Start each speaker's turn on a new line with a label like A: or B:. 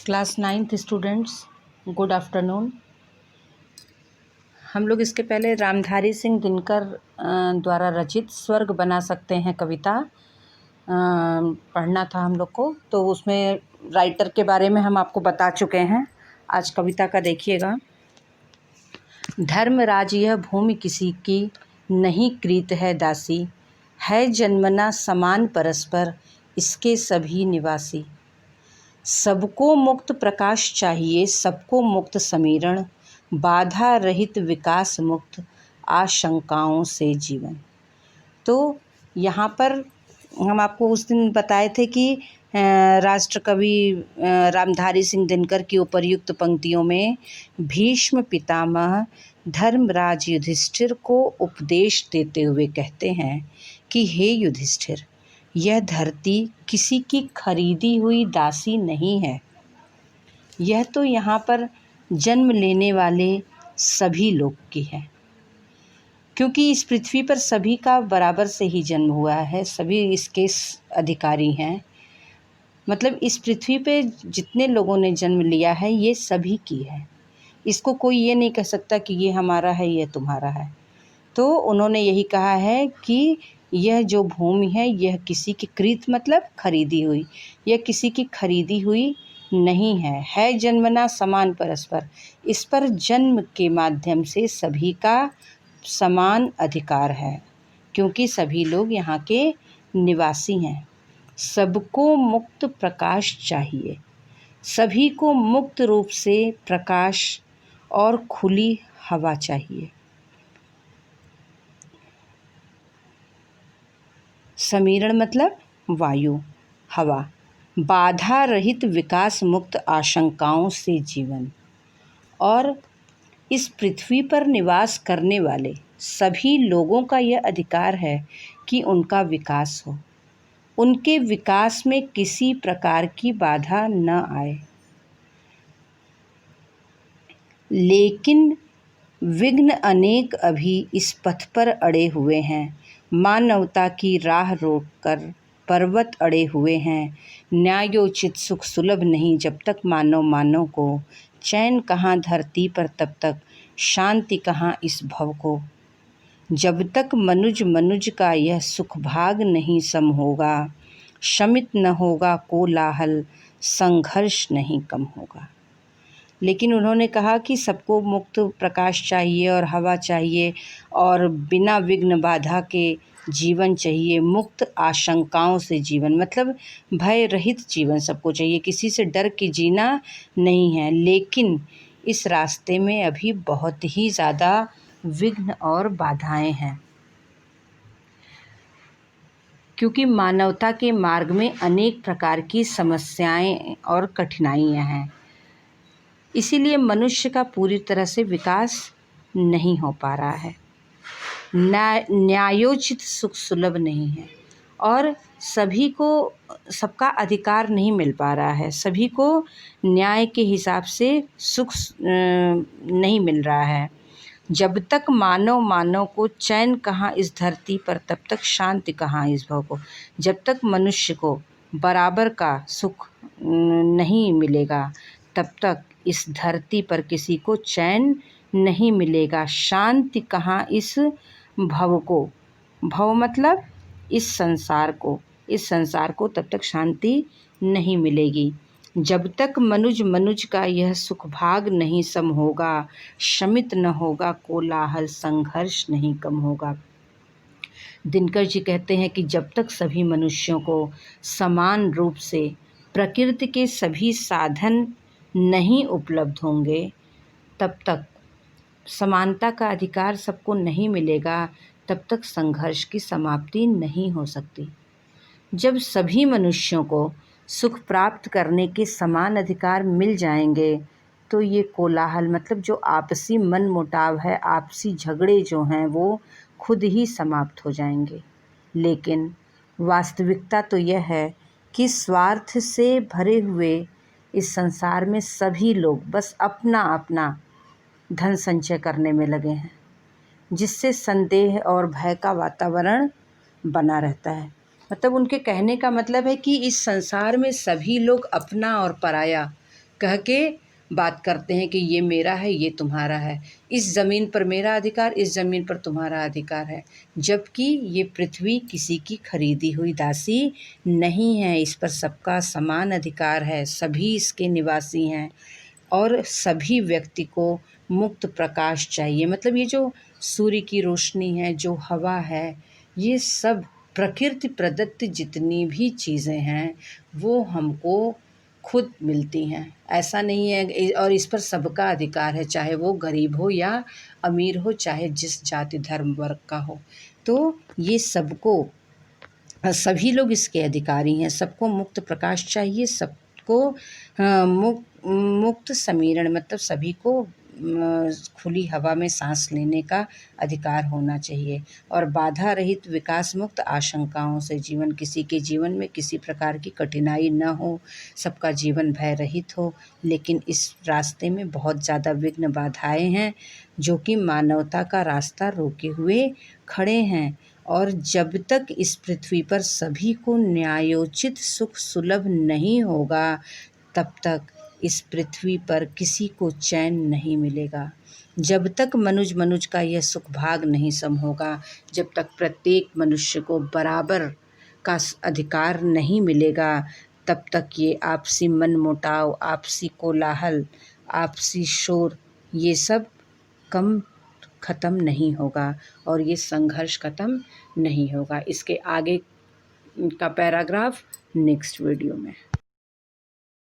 A: Class 9th students, good afternoon. हम लोग इसके पहले रामधारी सिंह दिनकर द्वारा रचित स्वर्ग बना सकते हैं कविता पढ़ना था हम लोग को, तो उसमें राइटर के बारे में हम आपको बता चुके हैं। आज कविता का देखिएगा। धर्मराज यह भूमि किसी की नहीं कृत है दासी, है जन्मना समान परस्पर इसके सभी निवासी। सबको मुक्त प्रकाश चाहिए, सबको मुक्त समीरण, बाधा रहित विकास मुक्त आशंकाओं से जीवन। तो यहाँ पर हम आपको उस दिन बताए थे कि राष्ट्रकवि रामधारी सिंह दिनकर की उपर्युक्त पंक्तियों में भीष्म पितामह धर्मराज युधिष्ठिर को उपदेश देते हुए कहते हैं कि हे युधिष्ठिर, यह धरती किसी की खरीदी हुई दासी नहीं है। यह तो यहाँ पर जन्म लेने वाले सभी लोग की है, क्योंकि इस पृथ्वी पर सभी का बराबर से ही जन्म हुआ है, सभी इसके अधिकारी हैं। मतलब इस पृथ्वी पे जितने लोगों ने जन्म लिया है ये सभी की है। इसको कोई ये नहीं कह सकता कि ये हमारा है, ये तुम्हारा है। तो उन्होंने यही कहा है कि यह जो भूमि है यह किसी की कृत मतलब खरीदी हुई, यह किसी की खरीदी हुई नहीं है जन्मना समान परस्पर। इस पर जन्म के माध्यम से सभी का समान अधिकार है, क्योंकि सभी लोग यहाँ के निवासी हैं। सबको मुक्त प्रकाश चाहिए, सभी को मुक्त रूप से प्रकाश और खुली हवा चाहिए। समीरण मतलब वायु, हवा। बाधा रहित विकास मुक्त आशंकाओं से जीवन। और इस पृथ्वी पर निवास करने वाले सभी लोगों का यह अधिकार है कि उनका विकास हो, उनके विकास में किसी प्रकार की बाधा न आए। लेकिन विघ्न अनेक अभी इस पथ पर अड़े हुए हैं, मानवता की राह रोककर पर्वत अड़े हुए हैं। न्यायोचित सुख सुलभ नहीं जब तक मानव को, चैन कहाँ धरती पर तब तक शांति कहाँ इस भव को। जब तक मनुज का यह सुख भाग नहीं सम होगा, शमित न होगा कोलाहल, संघर्ष नहीं कम होगा। लेकिन उन्होंने कहा कि सबको मुक्त प्रकाश चाहिए और हवा चाहिए और बिना विघ्न बाधा के जीवन चाहिए, मुक्त आशंकाओं से जीवन मतलब भय रहित जीवन सबको चाहिए, किसी से डर के जीना नहीं है। लेकिन इस रास्ते में अभी बहुत ही ज़्यादा विघ्न और बाधाएं हैं, क्योंकि मानवता के मार्ग में अनेक प्रकार की समस्याएं और कठिनाइयां हैं। इसीलिए मनुष्य का पूरी तरह से विकास नहीं हो पा रहा है, न्यायोचित सुख सुलभ नहीं है और सभी को सबका अधिकार नहीं मिल पा रहा है, सभी को न्याय के हिसाब से सुख नहीं मिल रहा है। जब तक मानव को चैन कहाँ इस धरती पर तब तक शांति कहाँ इस भव को। जब तक मनुष्य को बराबर का सुख नहीं मिलेगा तब तक इस धरती पर किसी को चैन नहीं मिलेगा, शांति कहाँ इस भव को। भव मतलब इस संसार को तब तक शांति नहीं मिलेगी जब तक मनुज का यह सुख भाग नहीं सम होगा, शमित न होगा कोलाहल, संघर्ष नहीं कम होगा। दिनकर जी कहते हैं कि जब तक सभी मनुष्यों को समान रूप से प्रकृति के सभी साधन नहीं उपलब्ध होंगे, तब तक समानता का अधिकार सबको नहीं मिलेगा, तब तक संघर्ष की समाप्ति नहीं हो सकती। जब सभी मनुष्यों को सुख प्राप्त करने के समान अधिकार मिल जाएंगे तो ये कोलाहल मतलब जो आपसी मनमुटाव है, आपसी झगड़े जो हैं वो खुद ही समाप्त हो जाएंगे। लेकिन वास्तविकता तो यह है कि स्वार्थ से भरे हुए इस संसार में सभी लोग बस अपना अपना धन संचय करने में लगे हैं, जिससे संदेह और भय का वातावरण बना रहता है। मतलब उनके कहने का मतलब है कि इस संसार में सभी लोग अपना और पराया कह के बात करते हैं कि ये मेरा है, ये तुम्हारा है, इस ज़मीन पर मेरा अधिकार, इस ज़मीन पर तुम्हारा अधिकार है। जबकि ये पृथ्वी किसी की खरीदी हुई दासी नहीं है, इस पर सबका समान अधिकार है, सभी इसके निवासी हैं और सभी व्यक्ति को मुक्त प्रकाश चाहिए। मतलब ये जो सूर्य की रोशनी है, जो हवा है, ये सब प्रकृति प्रदत्त जितनी भी चीज़ें हैं वो हमको खुद मिलती हैं। ऐसा नहीं है, और इस पर सबका अधिकार है, चाहे वो गरीब हो या अमीर हो, चाहे जिस जाति धर्म वर्ग का हो। तो ये सबको, सभी लोग इसके अधिकारी हैं। सबको मुक्त प्रकाश चाहिए, सबको मुक्त समीरण, मतलब सभी को खुली हवा में सांस लेने का अधिकार होना चाहिए और बाधा रहित विकास मुक्त आशंकाओं से जीवन, किसी के जीवन में किसी प्रकार की कठिनाई न हो, सबका जीवन भय रहित हो। लेकिन इस रास्ते में बहुत ज़्यादा विघ्न बाधाएं हैं जो कि मानवता का रास्ता रोके हुए खड़े हैं। और जब तक इस पृथ्वी पर सभी को न्यायोचित सुख सुलभ नहीं होगा, तब तक इस पृथ्वी पर किसी को चैन नहीं मिलेगा। जब तक मनुज का यह सुख भाग नहीं सम होगा, जब तक प्रत्येक मनुष्य को बराबर का अधिकार नहीं मिलेगा, तब तक ये आपसी मनमुटाव, आपसी कोलाहल, आपसी शोर, ये सब ख़त्म नहीं होगा और ये संघर्ष ख़त्म नहीं होगा। इसके आगे का पैराग्राफ नेक्स्ट वीडियो में।